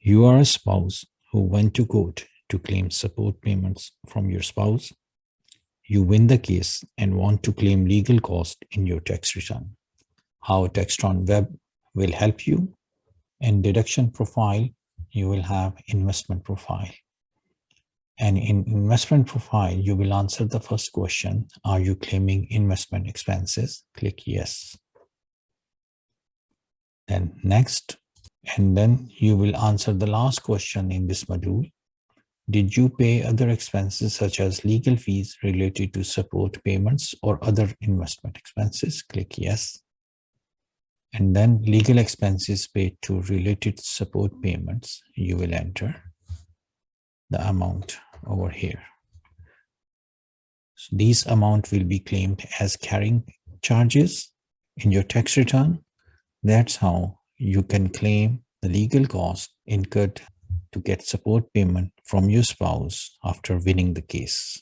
You are a spouse who went to court to claim support payments from your spouse. You win the case and want to claim legal costs in your tax return. How TaxTron Web will help you. In deduction profile, you will have investment profile. And in investment profile, you will answer the first question, are you claiming investment expenses? Click yes. Then next, and then you will answer the last question in this module. Did you pay other expenses such as legal fees related to support payments or other investment expenses? Click yes. And then legal expenses paid to related support payments, you will enter the amount over here. So these amount will be claimed as carrying charges in your tax return. That's how you can claim the legal cost incurred to get support payment from your spouse after winning the case.